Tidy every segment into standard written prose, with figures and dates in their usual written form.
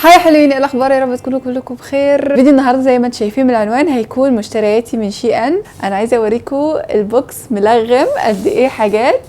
هاي حلوين، ايه الاخبار؟ يا رب تكونوا كلكم بخير. فيديو النهارده زي ما انتم شايفين من العنوان هيكون مشترياتي من شي ان. انا عايزه اوريكم البوكس ملغم قد ايه حاجات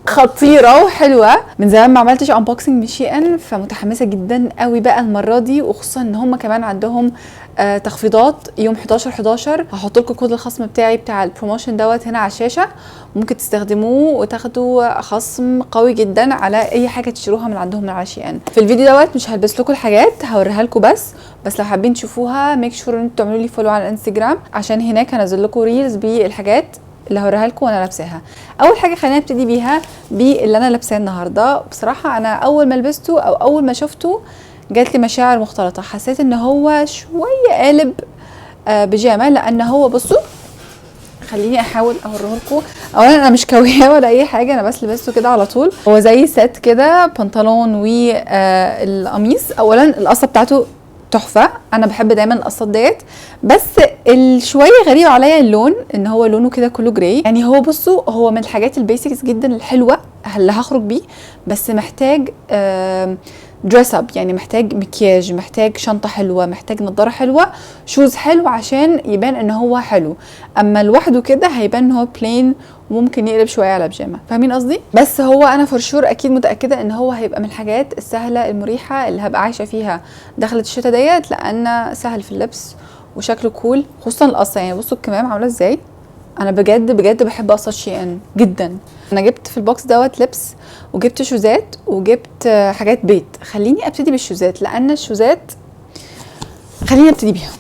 خطيره وحلوه. من زمان ما عملتش انبوكسنج من شي ان، فمتحمسه جدا قوي بقى المره دي، وخصوصا ان هم كمان عندهم تخفيضات يوم 11/11. هحط لكم كود الخصم بتاعي بتاع البروموشن دوت هنا على الشاشه، ممكن تستخدموه وتاخدوا خصم قوي جدا على اي حاجه تشتروها من عندهم من على شي ان. في الفيديو دوت مش هلبس لكم الحاجات، هوريها لكم بس لو حابين تشوفوها ميك شور ان انتوا تعملوا لي فولو على الانستجرام، عشان هناك هنزل لكم ريلز بالحاجات اللي هوريها لكم وانا لابساها. اول حاجه خلينا نبتدي بيها باللي انا لابساه النهارده. بصراحه انا اول ما لبسته او اول ما شفته جات لي مشاعر مختلطه، حسيت ان هو شويه قالب بيجامه، لان هو بصوا خليني احاول اوريه لكم. اولا انا مش كويه ولا اي حاجه، انا بس لبسته كده على طول. هو زي سيت كده، بنطلون والقميص. اولا القصه بتاعته تحفه، انا بحب دايما القصات ديت، بس الشويه غريب عليا اللون، ان هو لونه كده كله جراي. يعني هو بصوا هو من الحاجات البيسكس جدا الحلوه اللي هخرج بيه، بس محتاج دريس اب، يعني محتاج مكياج، محتاج شنطه حلوه، محتاج نظاره حلوه، شوز حلو عشان يبان ان هو حلو. اما لوحده كده هيبان ان هو بلين وممكن يقلب شويه على بيجامه، فاهمين قصدي؟ بس هو انا فور شور اكيد متاكده ان هو هيبقى من الحاجات السهله المريحه اللي هبقى عايشه فيها دخلت الشتا ديت، لان سهل في اللبس وشكله كول، خصوصا القصه. يعني بصوا الكمام عامله ازاي، انا بجد بحب قصات شي ان جدا. انا جبت في البوكس دوت لبس، وجبت شوزات، وجبت حاجات بيت. خليني ابتدي بالشوزات، لان الشوزات خليني ابتدي بيها.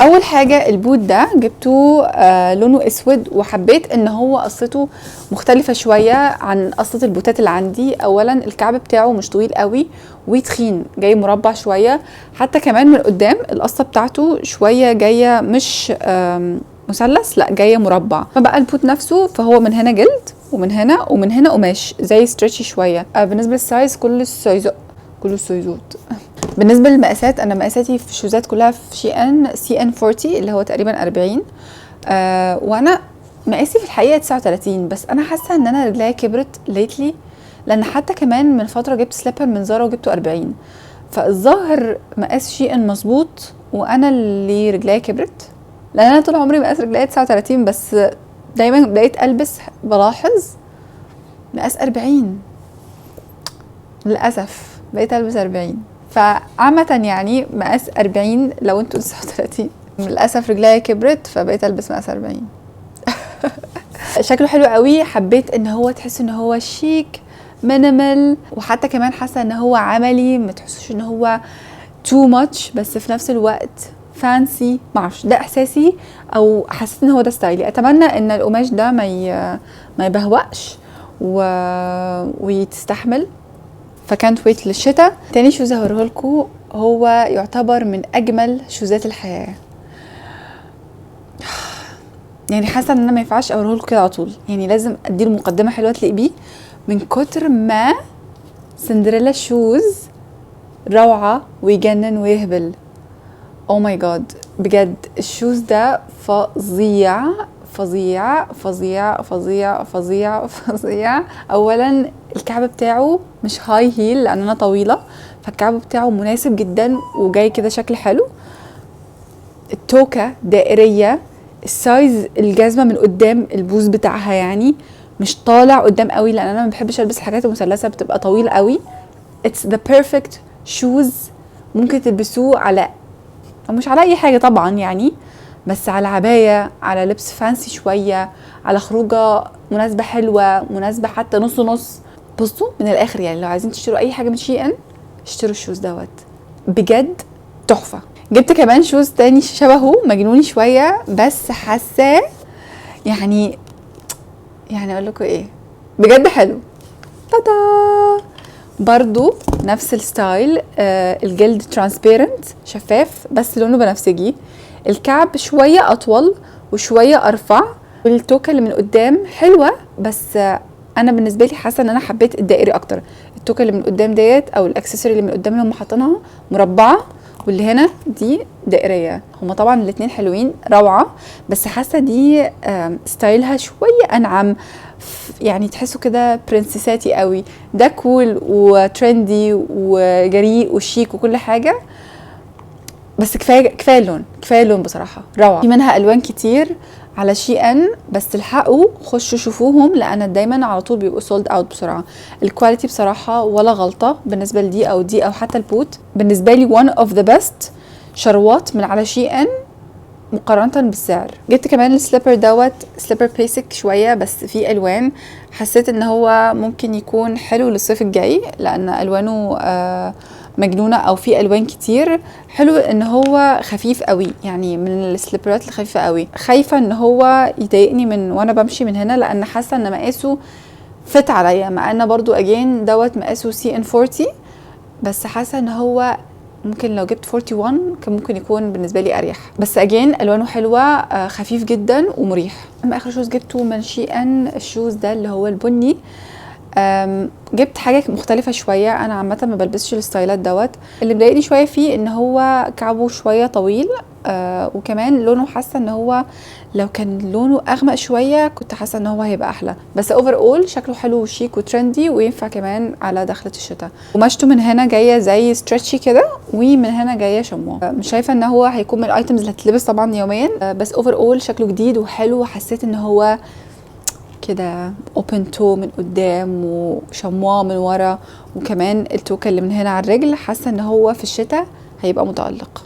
اول حاجه البوت ده جبته لونه اسود، وحبيت ان هو قصته مختلفه شويه عن قصه البوتات اللي عندي. اولا الكعب بتاعه مش طويل قوي وتخين، جاي مربع شويه، حتى كمان من قدام القصه بتاعته شويه جايه مش مثلث، لا جايه مربع. فبقى البوت نفسه فهو من هنا جلد، ومن هنا ومن هنا قماش زي ستريتشي شويه. بالنسبه للسايز كل السايزات بالنسبه للمقاسات، انا مقاساتي في الشوزات كلها في شي ان سي ان 40 اللي هو تقريبا 40، وانا مقاسي في الحقيقه 39. بس انا حاسه ان انا رجليا كبرت ليتلي، لان حتى كمان من فتره جبت سليبر من زارا وجبته 40، فالظاهر مقاس شي ان مظبوط وانا اللي رجليا كبرت، لان انا طول عمري مقاس رجليا 39، بس دايما بقيت البس بلاحظ مقاس 40. للاسف بقيت البس 40، فعامة يعني مقاس 40 لو انتوا 39. للاسف رجليا كبرت فبقيت البس مقاس 40. شكله حلو قوي، حبيت ان هو تحس ان هو شيك مينيمال، وحتى كمان حاسه ان هو عملي، ما تحسوش ان هو تو ماتش، بس في نفس الوقت فانسي. معرفش ده احساسي، او حسيت ان هو ده ستايلي. اتمنى ان القماش ده ما يبهوأش ويتستحمل، فكانت ويت للشتاء. تاني شوز هوريه لكم هو يعتبر من اجمل شوزات الحياه، يعني حاسه ان انا ما ينفعش اوريه لكم كده على طول، يعني لازم اديله مقدمه حلوه تليق بيه، من كتر ما سندريلا شوز روعه ويجنن ويهبل. او ماي جاد، بجد الشوز ده فظيع فظيع فظيع فظيع فظيع فظيع. اولا الكعب بتاعه مش هاي هيل لان انا طويله، فالكعب بتاعه مناسب جدا وجاي كده شكل حلو. التوكه دائريه، السايز الجزمه من قدام البوز بتاعها يعني مش طالع قدام قوي، لان انا ما بحبش البس الحاجات المثلثه بتبقى طويل قوي. it's the perfect shoes، ممكن تلبسوه على، او مش على اي حاجه طبعا يعني، بس على عبايه، على لبس فانسي شويه، على خروجه مناسبه حلوه، مناسبه حتى نص نص. بصوا من الاخر، يعني لو عايزين تشتروا اي حاجه من شي ان اشتروا الشوز دوت، بجد تحفه. جبت كمان شوز تاني شبهه مجنوني شويه، بس حاساه يعني اقول لكم ايه، بجد حلو. تادا، برضو نفس الستايل، الجلد ترانسبيرنت شفاف بس لونه بنفسجي، الكعب شويه اطول وشويه ارفع، والتوكه اللي من قدام حلوه، بس انا بالنسبه لي حاسه ان انا حبيت الدائري اكتر. التوكه اللي من قدام ديت او الاكسسوري اللي من قدام اللي هم حاطينها مربعه، واللي هنا دي دائريه. هما طبعا الاثنين حلوين روعه، بس حاسه دي ستايلها شويه انعم، يعني تحسوا كده برنسيساتي قوي. ده كول وترندي وجريء وشيك وكل حاجه، بس كفايه اللون، كفايه اللون بصراحه روعه. في منها الوان كتير على شي بس تلحقوا خشوا شوفوهم لان دايما على طول بيبقوا سولد اوت بسرعه. الكواليتي بصراحه ولا غلطه بالنسبه لدي او دي او حتى البوت. بالنسبه لي one of the best شروات من على شي مقارنة بالسعر. جبت كمان السليبر دوت، سليبر بيسك شوية بس في الوان حسيت ان هو ممكن يكون حلو للصيف الجاي لان الوانه مجنونة او في الوان كتير. حلو ان هو خفيف قوي، يعني من السليبرات الخفيفة قوي. خايفة ان هو يضايقني من وانا بمشي من هنا لان حاسة ان مقاسه فت عليا، مع ان برضو اجين دوت مقاسه CN40 بس حاسة ان هو ممكن لو جبت 41 كان ممكن يكون بالنسبه لي اريح. بس اجين الوانه حلوه، خفيف جدا ومريح. اما اخر شوز جبته من شي الشوز ده اللي هو البني. جبت حاجه مختلفه شويه، انا عامه ما بلبسش الستايلات دوت. اللي مضايقني شويه فيه ان هو كعبه شويه طويل، وكمان لونه حاسه ان هو لو كان لونه اغمق شويه كنت حاسه ان هو هيبقى احلى. بس اوفر اول شكله حلو وشيك وترندي وينفع كمان على دخله الشتاء. قماشته من هنا جايه زي ستريتشي كده ومن هنا جايه شموع. مش شايفه ان هو هيكون من الايتمز اللي هتلبس طبعا يوميا، بس اوفر اول شكله جديد وحلو. وحسيت ان هو كده اوبن تو من قدام وشموع من ورا، وكمان التوكه اللي من هنا على الرجل. حاسه ان هو في الشتاء هيبقى متألق.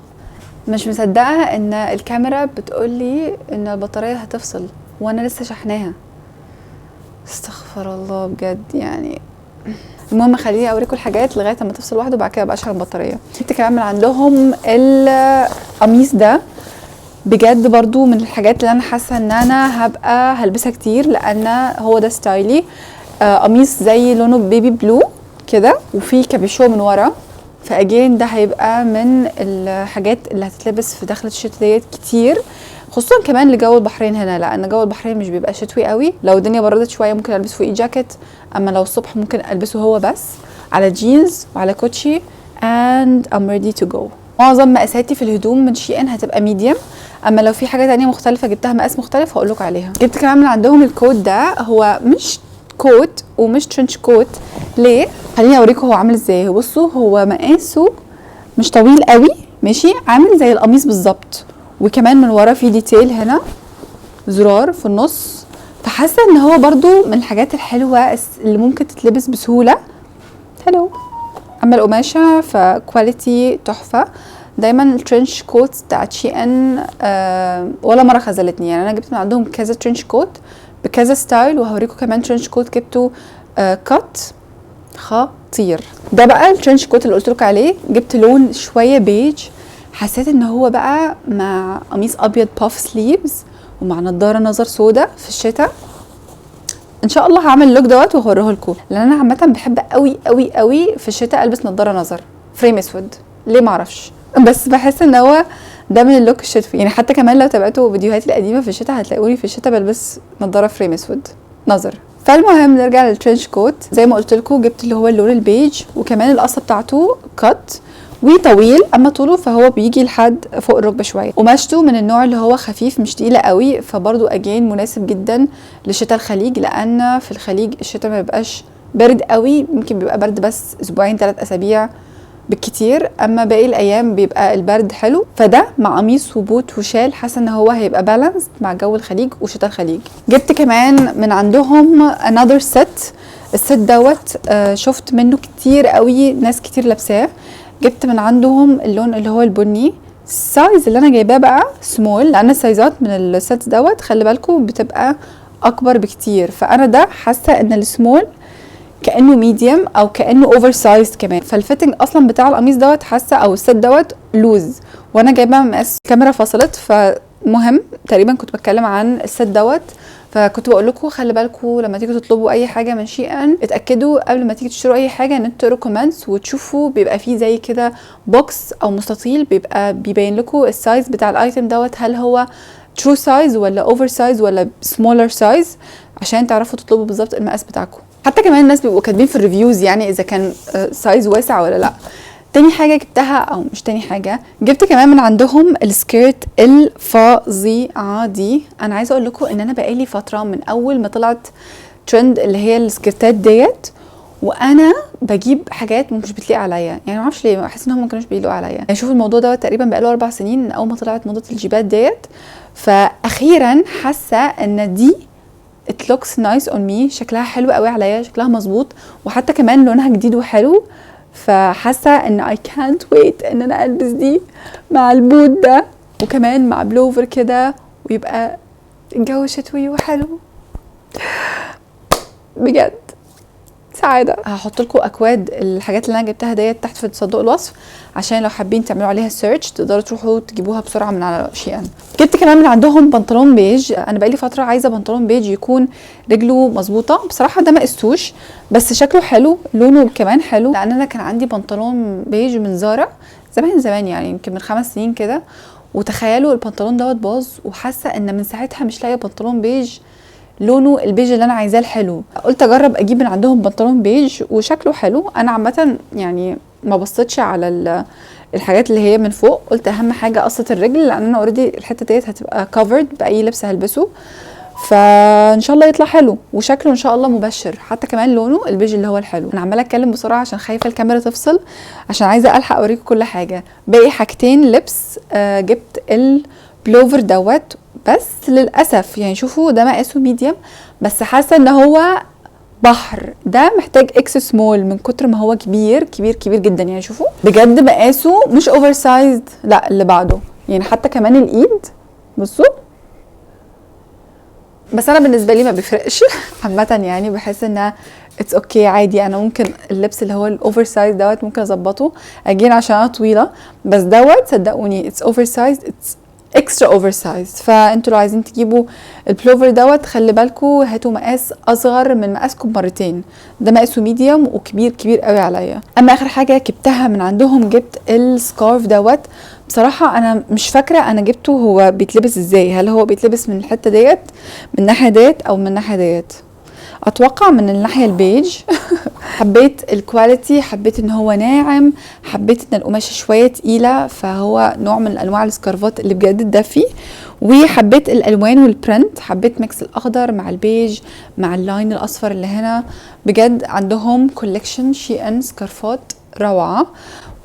مش مصدقه ان الكاميرا بتقولي ان البطاريه هتفصل وانا لسه شحناها. استغفر الله بجد يعني. المهم خليني اوريكم الحاجات لغايه اما تفصل واحده وبعد كده ابقى اشحن البطاريه. جبت كمان من عندهم القميص ده، بجد برضو من الحاجات اللي انا حاسه ان انا هبقى هلبسها كتير لان هو ده ستايلي. قميص زي لونه بيبي بلو كده وفي كابيشو من ورا، فاجين ده هيبقى من الحاجات اللي هتتلبس في دخلة الشتاء ديت كتير، خصوصا كمان لجو البحرين هنا لان جو البحرين مش بيبقى شتوي قوي. لو الدنيا بردت شويه ممكن البس فوقيه جاكيت، اما لو الصبح ممكن البسه هو بس على جينز وعلى كوتشي and I'm ready to go. معظم مقاساتي في الهدوم من شي هتبقى ميديم، اما لو في حاجه تانية مختلفه جبتها مقاس مختلف هقول لكم عليها. جبت كمان من عندهم الكوت ده، هو مش كوت ومش ترنش كوت. ليه؟ خليني اوريكم هو عامل ازاي. بصوا هو مقاسه مش طويل قوي، ماشي، عامل زي القميص بالظبط، وكمان من ورا في ديتيل هنا زرار في النص، فحاسه ان هو برضو من الحاجات الحلوه اللي ممكن تتلبس بسهوله. حلو. اما القماشه فكواليتي تحفه. دايما الترنش كوت بتاعت شي ولا مره خذلتني، يعني انا جبت من عندهم كذا ترنش كوت بكذا ستايل، وهوريكم كمان ترنش كوت جبته كات خطير. ده بقى الترنش كوت اللي قلت لكم عليه. جبت لون شويه بيج، حسيت ان هو بقى مع قميص ابيض باف سليفز ومع نضاره نظر سودا في الشتاء. ان شاء الله هعمل اللوك دوت وهوريه لكم، لان انا عامه بحب قوي قوي قوي في الشتاء البس نضاره نظر فريم اسود، ليه معرفش، بس بحس ان هو ده من اللوك الشتوي. يعني حتى كمان لو تابعتوا فيديوهاتي القديمه في الشتاء هتلاقوني في الشتاء بلبس نضاره فريم اسود نظر. فالمهم نرجع للترنش كوت. زي ما قلت لكم جبت اللي هو اللون البيج، وكمان القصه بتاعته كات وطويل، اما طوله فهو بيجي لحد فوق الركبه شويه. قماشته من النوع اللي هو خفيف مش تقيله قوي، فبرضو اجين مناسب جدا لشتاء الخليج، لان في الخليج الشتاء ما بيبقاش برد قوي، ممكن بيبقى برد بس اسبوعين 3 اسابيع بالكتير، اما باقي الايام بيبقى البرد حلو. فده مع قميص وبوت وشال حاسه ان هو هيبقى بالانس مع جو الخليج وشتاء الخليج. جبت كمان من عندهم another set. الست دوت شفت منه كتير قوي، ناس كتير لابساه. جبت من عندهم اللون اللي هو البني. السايز اللي انا جايباه بقى سمول، لان السايزات من الست دوت خلي بالكم بتبقى اكبر بكتير، فانا ده حاسه ان السمول كانه ميديوم او كانه اوفر سايز كمان. فالفيتنج اصلا بتاع القميص دوت حاسه او الست دوت لوز، وانا جايبه مقاس الكاميرا فصلت. فمهم تقريبا كنت بتكلم عن الست دوت، فكنت بقول لكم خلي بالكم لما تيجوا تطلبوا اي حاجه من شي اتاكدوا قبل ما تيجي تشتروا اي حاجه ان انتوا تقروا كومنتس وتشوفوا بيبقى فيه زي كده بوكس او مستطيل بيبقى بيبين لكم السايز بتاع الايتم دوت، هل هو ترو سايز ولا اوفر سايز ولا سمولر سايز، عشان تعرفوا تطلبوا بالظبط المقاس بتاعكم. حتى كمان الناس بيبقوا كاتبين في الريفيوز يعني اذا كان سايز واسع ولا لا. تاني حاجه جبتها، او مش تاني حاجه، جبت كمان من عندهم السكيرت الفظيعه دي. انا عايزه اقول لكم ان انا بقالي فتره من اول ما طلعت ترند اللي هي السكرتات ديت، وانا بجيب حاجات مش بتليق عليا، يعني ما اعرفش ليه، بحس ان هم ما كانوش بيليقوا عليا. يعني شوف الموضوع ده تقريبا بقاله 4 سنين من اول ما طلعت موضه الجيبات ديت، فاخيرا حاسه ان دي it looks nice on me، شكلها حلو قوي عليا، شكلها مظبوط، وحتى كمان لونها جديد وحلو. فحاسه ان I can't wait ان انا البس دي مع البوت ده، وكمان مع بلوفر كده، ويبقى الجو شتوي وحلو بجد سعاده. هحط لكم اكواد الحاجات اللي انا جبتها ديت تحت في صندوق الوصف، عشان لو حابين تعملوا عليها سيرش تقدروا تروحوا تجيبوها بسرعه من على شي ان. جبت كمان من عندهم بنطلون بيج، انا بقالي فتره عايزه بنطلون بيج يكون رجله مظبوطه، بصراحه ده ما قستوش بس شكله حلو، لونه كمان حلو، لان انا كان عندي بنطلون بيج من زارا زمان زمان، يعني يمكن من 5 سنين كده، وتخيلوا البنطلون دوت باظ، وحاسه ان من ساعتها مش لاقيه بنطلون بيج لونه البيج اللي انا عايزاه الحلو. قلت اجرب اجيب من عندهم بنطلون بيج وشكله حلو. انا عامه يعني ما بصيتش على الحاجات اللي هي من فوق، قلت اهم حاجه قصه الرجل، لان انا اوريدي الحته ديت هتبقى كفرد باي لبس هلبسه، فان شاء الله يطلع حلو وشكله ان شاء الله مبشر، حتى كمان لونه البيج اللي هو الحلو. انا عماله اتكلم بسرعه عشان خايفه الكاميرا تفصل، عشان عايزه الحق اوريكم كل حاجه. باقي حاجتين لبس، جبت البلوفر دوت، بس للاسف يعني شوفوا ده مقاسه ميديم، بس حاسه ان هو بحر، ده محتاج اكس سمول من كتر ما هو كبير كبير كبير جدا. يعني شوفوا بجد مقاسه مش اوفر سايزد، لا اللي بعده، يعني حتى كمان الايد بصوا. بس انا بالنسبه لي ما بيفرقش عامه، يعني بحس انها اتس اوكي عادي، انا ممكن اللبس اللي هو الاوفر سايز دوت ممكن اظبطه اجين عشان انا طويله، بس دوت صدقوني اتس اوفر سايز، اتس اكسترا اوفر سايز. فانتوا لو عايزين تجيبوا البلوفر دوت خلي بالكوا هاتوا مقاس اصغر من مقاسكم مرتين، ده مقاسه ميديوم وكبير كبير قوي عليا. اما اخر حاجه جبتها من عندهم جبت السكارف دوت، بصراحه انا مش فاكره انا جبته هو بيتلبس ازاي، هل هو بيتلبس من الحته ديت من الناحيه ديت او من الناحيه ديت، اتوقع من الناحيه البيج حبيت الكواليتي، حبيت ان هو ناعم، حبيت ان القماشه شويه تقيله، فهو نوع من انواع السكارفات اللي بجد تدفي، وحبيت الالوان والبرنت، حبيت ميكس الاخضر مع البيج مع اللاين الاصفر اللي هنا. بجد عندهم كولكشن شي ان سكارفات روعه،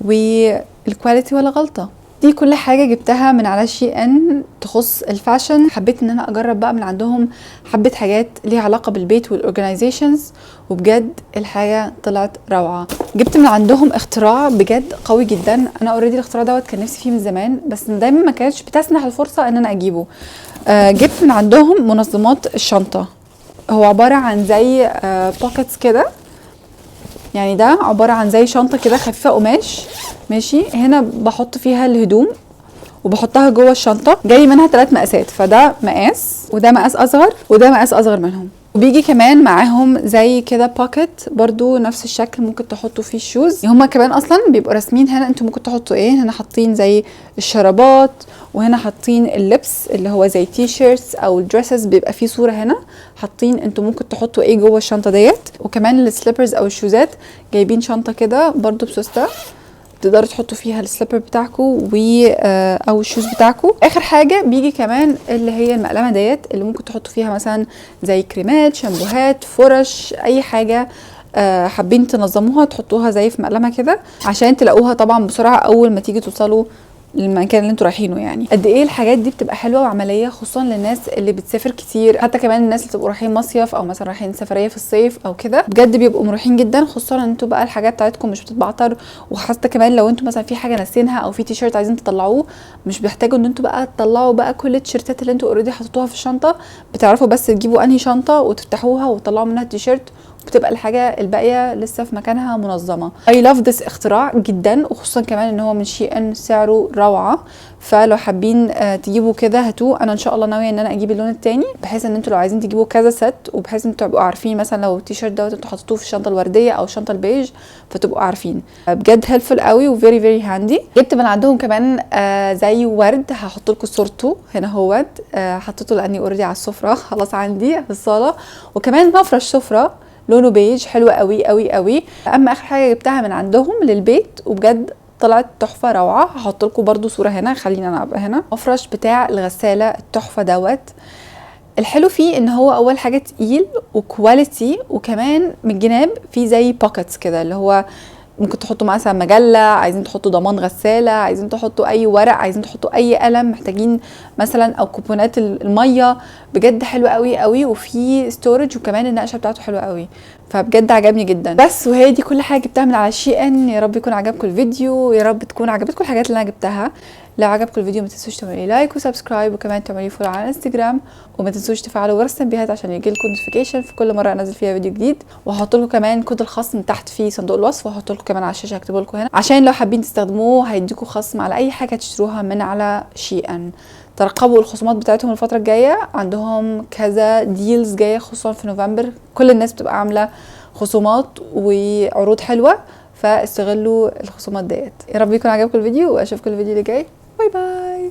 والكواليتي ولا غلطه. دي كل حاجة جبتها من على شي ان تخص الفاشن. حبيت ان انا اجرب بقى من عندهم حبة حاجات ليها علاقة بالبيت والاورجنايزيشنز، وبجد الحاجة طلعت روعة. جبت من عندهم اختراع بجد قوي جدا، انا اوريدي الاختراع دوت كان نفسي فيه من زمان، بس دايما ما كانتش بتسنح الفرصة ان انا اجيبه. جبت من عندهم منظمات الشنطة، هو عبارة عن زي بوكيتس كده، يعني ده عبارة عن زي شنطة كده خفيفة قماش ماشي، هنا بحط فيها الهدوم وبحطها جوه الشنطة، جاي منها 3 مقاسات، فده مقاس وده مقاس اصغر وده مقاس اصغر منهم، وبيجي كمان معاهم زي كده باكيت برضو نفس الشكل ممكن تحطوا فيه الشوز. هما كمان اصلا بيبقوا راسمين هنا انتوا ممكن تحطوا ايه، هنا حاطين زي الشرابات، وهنا حاطين اللبس اللي هو زي تي شيرتس او الدريسز، بيبقى فيه صوره هنا حاطين انتوا ممكن تحطوا ايه جوه الشنطه ديت. وكمان السليبرز او الشوزات جايبين شنطه كده برضو بسوسته تقدروا تحطوا فيها السليبر بتاعكم او الشوز بتاعكم. اخر حاجه بيجي كمان اللي هي المقلمه ديت اللي ممكن تحطوا فيها مثلا زي كريمات، شامبوهات، فرش، اي حاجه حابين تنظموها تحطوها زي في مقلمه كده عشان تلاقوها طبعا بسرعه اول ما تيجي توصلوا المكان اللي انتوا رايحينه. يعني قد ايه الحاجات دي بتبقى حلوه وعمليه، خصوصا للناس اللي بتسافر كتير، حتى كمان الناس اللي بتبقوا رايحين مصيف او مثلا رايحين سفريه في الصيف او كده، بجد بيبقوا مريحين جدا، خصوصا ان انتوا بقى الحاجات بتاعتكم مش بتتبعتر، وحتى كمان لو انتوا مثلا في حاجه ناسينها او في تي شيرت عايزين تطلعوه مش بيحتاجوا ان انتوا بقى تطلعوا بقى كل التيشيرتات اللي انتوا اوريدي حطيتوها في الشنطه، بتعرفوا بس تجيبوا انهي شنطه وتفتحوها وتطلعوا منها التي شيرت، بتبقى الحاجه الباقيه لسه في مكانها منظمه. I love this اختراع جدا، وخصوصا كمان ان هو من شي ان سعره روعه، فلو حابين تجيبوا كده هاتوه. انا ان شاء الله ناويه ان انا اجيب اللون التاني، بحيث ان انتوا لو عايزين تجيبوا كذا ست، وبحيث ان انتوا تبقوا عارفين مثلا لو التيشيرت دوت انتوا حطيتوه في الشنطه الورديه او الشنطه البيج فتبقوا عارفين. بجد هيلفول قوي وفيري فيري هاندي. جبت من عندهم كمان زي ورد، هحط لكم صورته هنا اهوت، حطيته لاني اوريدي على السفره خلاص عندي في الصاله، وكمان مفرش سفره لونه بيج حلو قوي قوي قوي. اما اخر حاجه جبتها من عندهم للبيت وبجد طلعت تحفه روعه، هحط لكم برده صوره هنا، خلينا انا ابقى هنا، مفرش بتاع الغساله التحفه دوت، الحلو فيه ان هو اول حاجه تقيل وكواليتي، وكمان من الجناب فيه زي بوكيتس كده، اللي هو ممكن تحطوا مثلا مجله، عايزين تحطوا ضمان غساله، عايزين تحطوا اي ورق، عايزين تحطوا اي قلم محتاجين مثلا، او كوبونات الميه. بجد حلو قوي قوي، وفي ستورج، وكمان النقشه بتاعته حلوه قوي، فبجد عجبني جدا. بس وهي دي كل حاجه جبتها من على شي ان. يا رب يكون عجبكم الفيديو، يا رب تكون عجبتكم الحاجات اللي انا جبتها. لو عجبكم الفيديو ما تنسوش تعملوا لي لايك وسبسكرايب، وكمان تعملوا لي فولو على انستجرام، وما تنسوش تفعلوا جرس التنبيهات عشان يجيلكم نوتيفيكيشن في كل مره انزل فيها فيديو جديد. وهحط لكم كمان كود الخصم تحت في صندوق الوصف، وهحط لكم كمان على الشاشه، هكتبه لكم هنا عشان لو حابين تستخدموه هيديكم خصم على اي حاجه تشتروها من على شي ان. ترقبوا الخصومات بتاعتهم الفتره الجايه، عندهم كذا ديلز جايه خصوصا في نوفمبر، كل الناس بتبقى عامله خصومات وعروض حلوه، فاستغلوا الخصومات ديت. يا رب يكون عجبكم الفيديو، واشوفكم الفيديو اللي جاي. باي باي.